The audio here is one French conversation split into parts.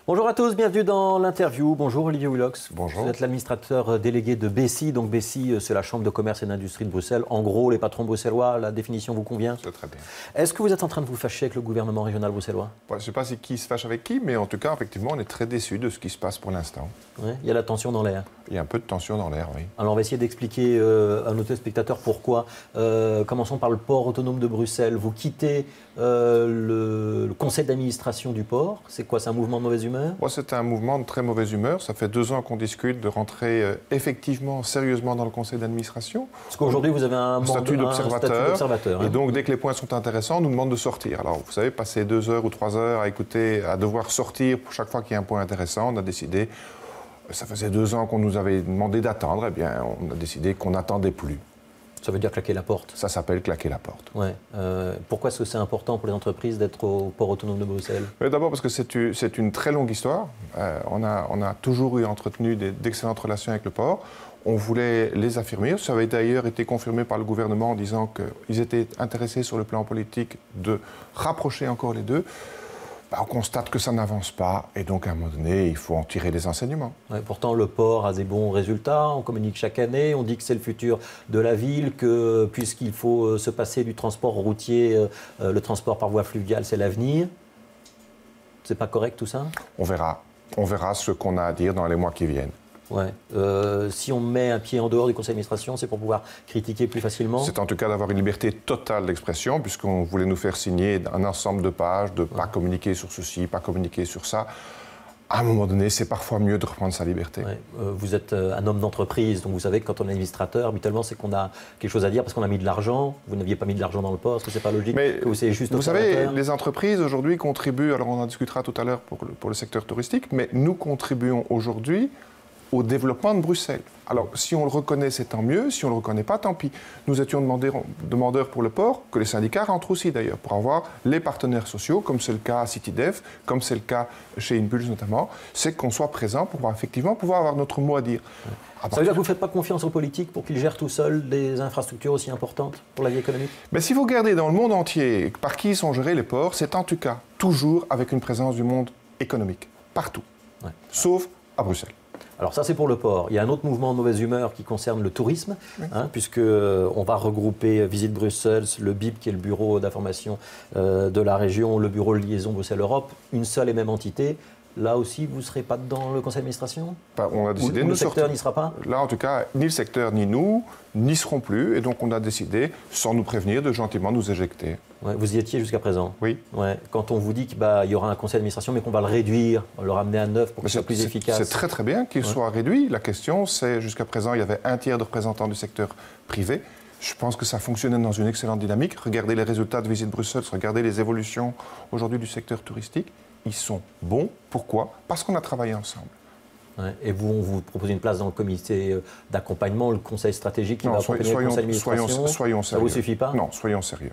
Bonjour à tous, bienvenue dans l'interview. Bonjour Olivier Willox. Bonjour. Vous êtes l'administrateur délégué de Bessy. Donc Bessy, c'est la Chambre de commerce et d'industrie de Bruxelles. En gros, les patrons bruxellois, la définition vous convient? C'est très bien. Est-ce que vous êtes en train de vous fâcher avec le gouvernement régional bruxellois? Je ne sais pas qui se fâche avec qui, mais en tout cas, effectivement, on est très déçus de ce qui se passe pour l'instant. Ouais, il y a la tension dans l'air. Il y a un peu de tension dans l'air, oui. Alors on va essayer d'expliquer à nos téléspectateurs pourquoi. Commençons par le port autonome de Bruxelles. Vous quittez le conseil d'administration du port. C'est quoi? C'est un mouvement de mauvaise humeur? Moi, c'est un mouvement de très mauvaise humeur. Ça fait 2 ans qu'on discute de rentrer effectivement, sérieusement dans le conseil d'administration. Parce qu'aujourd'hui, vous avez un statut d'observateur. Hein. Et donc, dès que les points sont intéressants, on nous demande de sortir. Alors, vous savez, passer 2 heures ou 3 heures à écouter, à devoir sortir pour chaque fois qu'il y a un point intéressant, on a décidé, ça faisait 2 ans qu'on nous avait demandé d'attendre, eh bien, on a décidé qu'on n'attendait plus. Ça veut dire claquer la porte? Ça s'appelle claquer la porte. Ouais. Pourquoi est-ce que c'est important pour les entreprises d'être au port autonome de Bruxelles? D'abord parce que c'est une très longue histoire. On a toujours entretenu d'excellentes relations avec le port. On voulait les affirmer. Ça avait d'ailleurs été confirmé par le gouvernement en disant qu'ils étaient intéressés sur le plan politique de rapprocher encore les deux. On constate que ça n'avance pas et donc à un moment donné, il faut en tirer des enseignements. Ouais, pourtant, le port a des bons résultats, on communique chaque année, on dit que c'est le futur de la ville, que puisqu'il faut se passer du transport routier, le transport par voie fluviale, c'est l'avenir. C'est pas correct tout ça? On verra ce qu'on a à dire dans les mois qui viennent. Ouais. Si on met un pied en dehors du conseil d'administration, c'est pour pouvoir critiquer plus facilement? C'est en tout cas d'avoir une liberté totale d'expression, puisqu'on voulait nous faire signer un ensemble de pages, de ne pas communiquer sur ceci, pas communiquer sur ça. À un moment donné, c'est parfois mieux de reprendre sa liberté. Ouais. Vous êtes un homme d'entreprise, donc vous savez que quand on est administrateur, habituellement, c'est qu'on a quelque chose à dire parce qu'on a mis de l'argent. Vous n'aviez pas mis de l'argent dans le port, est-ce que c'est pas logique? Mais que vous juste vous savez, les entreprises aujourd'hui contribuent, alors on en discutera tout à l'heure pour le secteur touristique, mais nous contribuons aujourd'hui au développement de Bruxelles. Alors, si on le reconnaît, c'est tant mieux. Si on ne le reconnaît pas, tant pis. Nous étions demandeurs pour le port, que les syndicats rentrent aussi d'ailleurs, pour avoir les partenaires sociaux, comme c'est le cas à CityDev, comme c'est le cas chez Impulse notamment, c'est qu'on soit présent pour effectivement pouvoir avoir notre mot à dire. Ça veut dire que vous ne faites pas confiance aux politiques pour qu'ils gèrent tout seuls des infrastructures aussi importantes pour la vie économique? Mais si vous regardez dans le monde entier par qui sont gérés les ports, c'est en tout cas toujours avec une présence du monde économique, partout, sauf à Bruxelles. Alors ça, c'est pour le port. Il y a un autre mouvement de mauvaise humeur qui concerne le tourisme, puisqu'on va regrouper Visite Bruxelles, le BIP, qui est le bureau d'information de la région, le bureau de liaison Bruxelles-Europe, une seule et même entité. Là aussi, vous ne serez pas dans le conseil d'administration? On a décidé le secteur n'y sera pas? Là, en tout cas, ni le secteur ni nous n'y serons plus. Et donc, on a décidé, sans nous prévenir, de gentiment nous éjecter. Ouais, vous y étiez jusqu'à présent? Oui. Ouais. Quand on vous dit qu'il y aura un conseil d'administration, mais qu'on va le réduire, le ramener à 9 pour qu'il soit plus efficace. C'est très très bien qu'il soit réduit. La question, c'est, jusqu'à présent, il y avait un tiers de représentants du secteur privé. Je pense que ça fonctionnait dans une excellente dynamique. Regardez les résultats de Visite Bruxelles, regardez les évolutions aujourd'hui du secteur touristique. Ils sont bons. Pourquoi? Parce qu'on a travaillé ensemble. Ouais. Et vous, on vous propose une place dans le comité d'accompagnement, le conseil stratégique qui va accompagner le conseil d'administration. Soyons sérieux. Ça ne vous suffit pas? Non, soyons sérieux.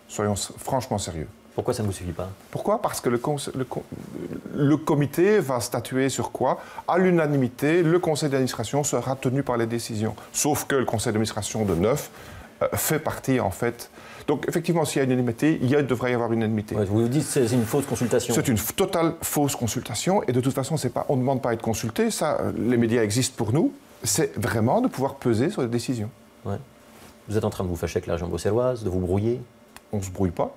Soyons franchement sérieux. Pourquoi ça ne vous suffit pas? Pourquoi? Parce que le comité va statuer sur quoi? À l'unanimité, le conseil d'administration sera tenu par les décisions. Sauf que le conseil d'administration de 9 fait partie, en fait. Donc, effectivement, s'il y a une unanimité, il devrait y avoir une unanimité. Ouais, vous vous dites que c'est une fausse consultation? C'est une totale fausse consultation. Et de toute façon, on ne demande pas à être consulté. Ça, les médias existent pour nous. C'est vraiment de pouvoir peser sur les décisions. Ouais. Vous êtes en train de vous fâcher avec la région bruxelloise, de vous brouiller? On ne se brouille pas.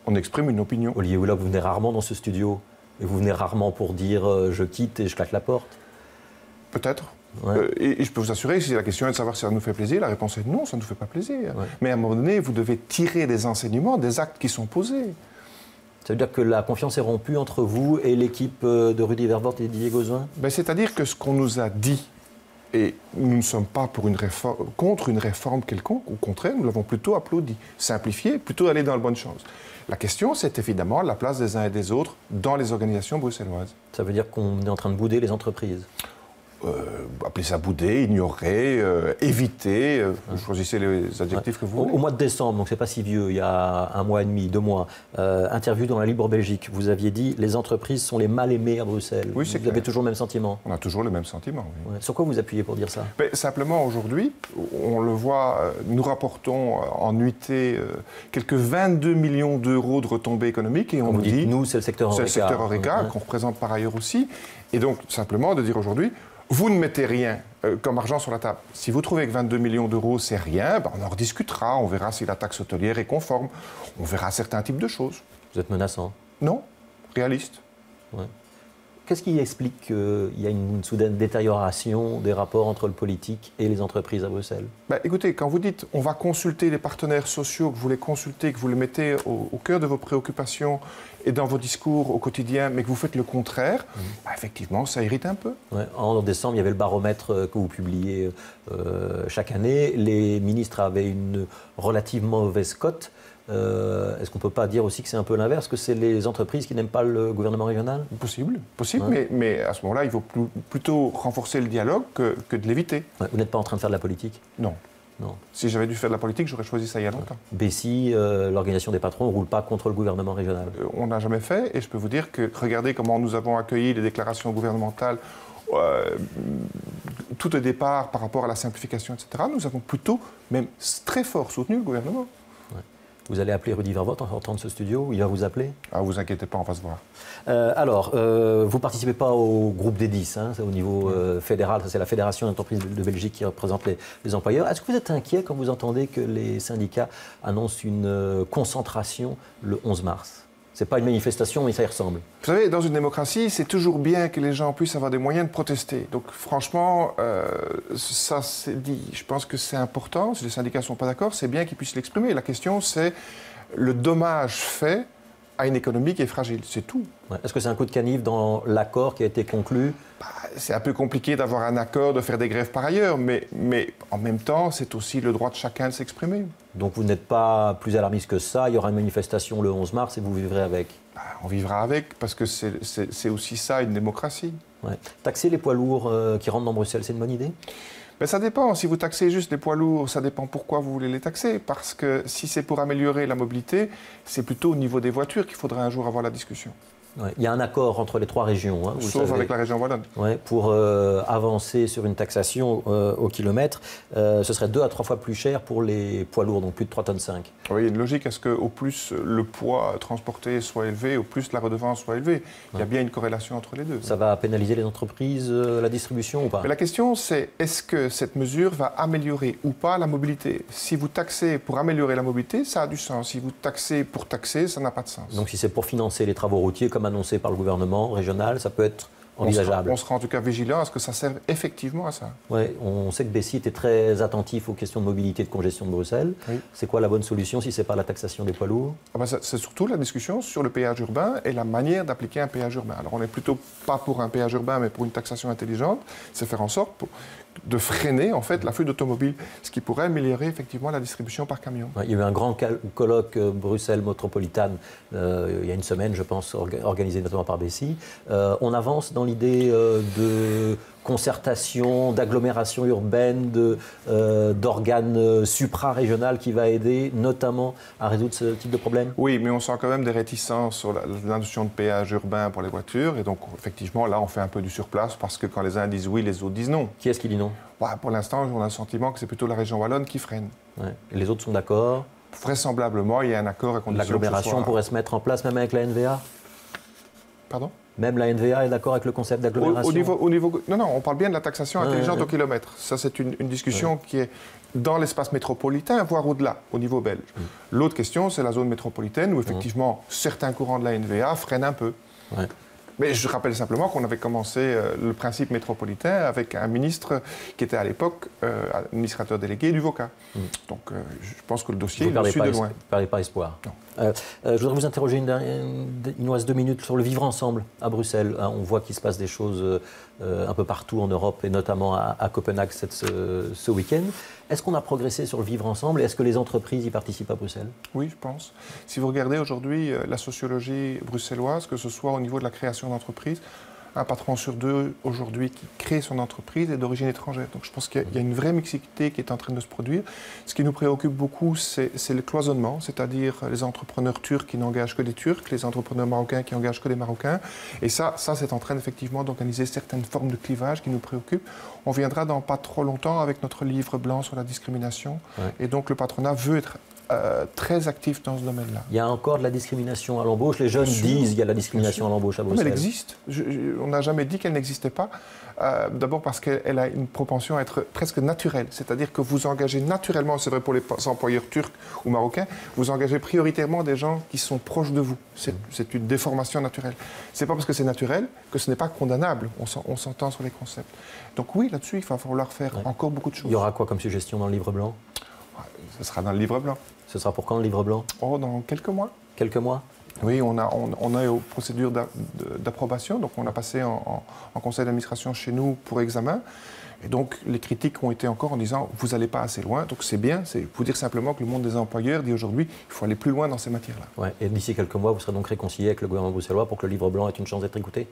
On exprime une opinion. Olivier Willox, vous venez rarement dans ce studio. Et vous venez rarement pour dire je quitte et je claque la porte? Peut-être. Ouais. Et je peux vous assurer, si la question est de savoir si ça nous fait plaisir, la réponse est non, ça ne nous fait pas plaisir. Ouais. Mais à un moment donné, vous devez tirer des enseignements des actes qui sont posés. Ça veut dire que la confiance est rompue entre vous et l'équipe de Rudy Vervoort et Didier Gauzoin? C'est-à-dire que ce qu'on nous a dit, et nous ne sommes pas contre une réforme quelconque, au contraire, nous l'avons plutôt applaudi. Simplifier, plutôt aller dans le bon sens. La question, c'est évidemment la place des uns et des autres dans les organisations bruxelloises. Ça veut dire qu'on est en train de bouder les entreprises? appelez ça bouder, ignorer, éviter, vous choisissez les adjectifs que vous voulez. Au mois de décembre, donc c'est pas si vieux, il y a 1 mois et demi, 2 mois, interview dans la Libre Belgique, vous aviez dit les entreprises sont les mal aimées à Bruxelles. Oui, c'est vous clair. avez toujours le même sentiment? On a toujours le même sentiment, oui. Ouais. Sur quoi vous appuyez pour dire ça? Mais simplement aujourd'hui, on le voit, nous rapportons en nuitée quelques 22 millions d'euros de retombées économiques et on Comme nous vous dites, dit... nous, c'est le secteur Horeca. C'est le secteur Horeca, qu'on représente par ailleurs aussi. Et donc, simplement de dire aujourd'hui, vous ne mettez rien comme argent sur la table. Si vous trouvez que 22 millions d'euros, c'est rien, ben on en rediscutera. On verra si la taxe hôtelière est conforme. On verra certains types de choses. Vous êtes menaçant. Non, réaliste. Ouais. Qu'est-ce qui explique qu'il y a une soudaine détérioration des rapports entre le politique et les entreprises à Bruxelles? Ben, écoutez, quand vous dites on va consulter les partenaires sociaux, que vous les consultez, que vous les mettez au cœur de vos préoccupations et dans vos discours au quotidien, mais que vous faites le contraire, ben, effectivement, ça irrite un peu. Ouais. En décembre, il y avait le baromètre que vous publiez chaque année. Les ministres avaient une relativement mauvaise cote. Est-ce qu'on ne peut pas dire aussi que c'est un peu l'inverse, que c'est les entreprises qui n'aiment pas le gouvernement régional? Possible, Ouais. mais à ce moment-là, il faut plutôt renforcer le dialogue que de l'éviter. Ouais. Vous n'êtes pas en train de faire de la politique? Non. Non. Si j'avais dû faire de la politique, j'aurais choisi ça il y a longtemps. Bessie, l'organisation des patrons, ne roule pas contre le gouvernement régional. On n'a jamais fait, et je peux vous dire que regardez comment nous avons accueilli les déclarations gouvernementales tout au départ par rapport à la simplification, etc. Nous avons plutôt, même très fort, soutenu le gouvernement. Vous allez appeler Rudy Vervoort en sortant de ce studio? Il va vous appeler? Ah, vous inquiétez pas, on va se voir. Vous ne participez pas au groupe des 10, hein, c'est au niveau fédéral, c'est la Fédération d'entreprises de Belgique qui représente les employeurs. Est-ce que vous êtes inquiet quand vous entendez que les syndicats annoncent une concentration le 11 mars? Ce n'est pas une manifestation, mais ça y ressemble. Vous savez, dans une démocratie, c'est toujours bien que les gens puissent avoir des moyens de protester. Donc franchement, ça c'est dit. Je pense que c'est important. Si les syndicats ne sont pas d'accord, c'est bien qu'ils puissent l'exprimer. La question, c'est le dommage fait à une économie qui est fragile. C'est tout. Ouais. Est-ce que c'est un coup de canif dans l'accord qui a été conclu? C'est un peu compliqué d'avoir un accord, de faire des grèves par ailleurs, mais en même temps, c'est aussi le droit de chacun de s'exprimer. Donc vous n'êtes pas plus alarmiste que ça, il y aura une manifestation le 11 mars et vous vivrez avec? On vivra avec, parce que c'est aussi ça, une démocratie. Ouais. Taxer les poids lourds qui rentrent dans Bruxelles, c'est une bonne idée? Mais ça dépend. Si vous taxez juste les poids lourds, ça dépend pourquoi vous voulez les taxer. Parce que si c'est pour améliorer la mobilité, c'est plutôt au niveau des voitures qu'il faudra un jour avoir la discussion. Ouais. Il y a un accord entre les 3 régions. Hein, sauf avec la région wallonne. Ouais, pour avancer sur une taxation au kilomètre, ce serait 2 à 3 fois plus cher pour les poids lourds, donc plus de 3,5 tonnes. Oui, il y a une logique à ce qu'au plus le poids transporté soit élevé, au plus la redevance soit élevée. Il y a bien une corrélation entre les deux. Ça va pénaliser les entreprises, la distribution ou pas? Mais la question, c'est est-ce que cette mesure va améliorer ou pas la mobilité? Si vous taxez pour améliorer la mobilité, ça a du sens. Si vous taxez pour taxer, ça n'a pas de sens. Donc si c'est pour financer les travaux routiers, comme annoncé par le gouvernement régional, ça peut être envisageable. On sera en tout cas vigilant à ce que ça serve effectivement à ça. Ouais, on sait que Bessie était très attentif aux questions de mobilité et de congestion de Bruxelles. Oui. C'est quoi la bonne solution si ce n'est pas la taxation des poids lourds? C'est surtout la discussion sur le péage urbain et la manière d'appliquer un péage urbain. Alors on n'est plutôt pas pour un péage urbain, mais pour une taxation intelligente. C'est faire en sorte de freiner en fait l'afflux d'automobiles, ce qui pourrait améliorer effectivement la distribution par camion. Ouais, il y a eu un grand colloque Bruxelles métropolitane il y a une semaine, je pense, organisé notamment par Bessie. On avance dans l'idée de concertation, d'agglomération urbaine, d'organes supra-régional qui va aider notamment à résoudre ce type de problème? Oui, mais on sent quand même des réticences sur la notion de péage urbain pour les voitures. Et donc, effectivement, là, on fait un peu du surplace parce que quand les uns disent oui, les autres disent non. Qui est-ce qui dit non? Pour l'instant, on a le sentiment que c'est plutôt la région wallonne qui freine. Ouais. Et les autres sont d'accord? Vraisemblablement, il y a un accord à condition que l'agglomération pourrait se mettre en place même avec la NVA? Pardon? Même la NVA est d'accord avec le concept d'agglomération? Non, on parle bien de la taxation intelligente au kilomètre. Ça, c'est une discussion qui est dans l'espace métropolitain, voire au-delà, au niveau belge. L'autre question, c'est la zone métropolitaine, où effectivement, certains courants de la NVA freinent un peu. Mais je rappelle simplement qu'on avait commencé le principe métropolitain avec un ministre qui était à l'époque administrateur délégué du VOCA. Donc je pense que le dossier, il le suit de loin. Vous ne perdez pas espoir. Non. Je voudrais vous interroger il nous reste 2 minutes sur le vivre ensemble à Bruxelles. On voit qu'il se passe des choses un peu partout en Europe et notamment à Copenhague ce week-end. Est-ce qu'on a progressé sur le vivre ensemble et est-ce que les entreprises y participent à Bruxelles? Oui, je pense. Si vous regardez aujourd'hui la sociologie bruxelloise, que ce soit au niveau de la création d'entreprises, un patron sur deux aujourd'hui qui crée son entreprise est d'origine étrangère. Donc je pense qu'il y a une vraie mixité qui est en train de se produire. Ce qui nous préoccupe beaucoup, c'est le cloisonnement, c'est-à-dire les entrepreneurs turcs qui n'engagent que des Turcs, les entrepreneurs marocains qui engagent que des Marocains. Et ça c'est en train effectivement d'organiser certaines formes de clivage qui nous préoccupent. On viendra dans pas trop longtemps avec notre livre blanc sur la discrimination. Ouais. Et donc le patronat veut être très actif dans ce domaine-là. Il y a encore de la discrimination à l'embauche. Les jeunes disent qu'il y a de la discrimination à l'embauche à Bruxelles. Mais elle existe. On n'a jamais dit qu'elle n'existait pas. D'abord parce qu'elle a une propension à être presque naturelle. C'est-à-dire que vous engagez naturellement, c'est vrai pour les employeurs turcs ou marocains, vous engagez prioritairement des gens qui sont proches de vous. C'est une déformation naturelle. Ce n'est pas parce que c'est naturel que ce n'est pas condamnable. On s'entend sur les concepts. Donc oui, là-dessus, il va falloir faire encore beaucoup de choses. Il y aura quoi comme suggestion dans le livre blanc? Ce sera dans le livre blanc. Ce sera pour quand le livre blanc? Oh, dans quelques mois. Quelques mois? Oui, on a aux procédures d'approbation, donc on a passé en conseil d'administration chez nous pour examen. Et donc les critiques ont été encore en disant vous n'allez pas assez loin, donc c'est bien, c'est pour dire simplement que le monde des employeurs dit aujourd'hui il faut aller plus loin dans ces matières-là. Ouais, et d'ici quelques mois, vous serez donc réconcilié avec le gouvernement bruxellois pour que le livre blanc ait une chance d'être écouté?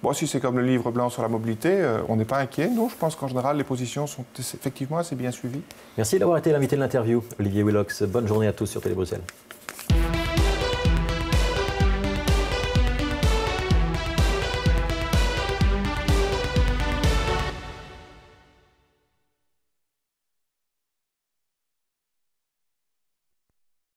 Bon, si c'est comme le livre blanc sur la mobilité, on n'est pas inquiet. Non, je pense qu'en général, les positions sont effectivement assez bien suivies. Merci d'avoir été l'invité de l'interview, Olivier Willox. Bonne journée à tous sur Télé Bruxelles.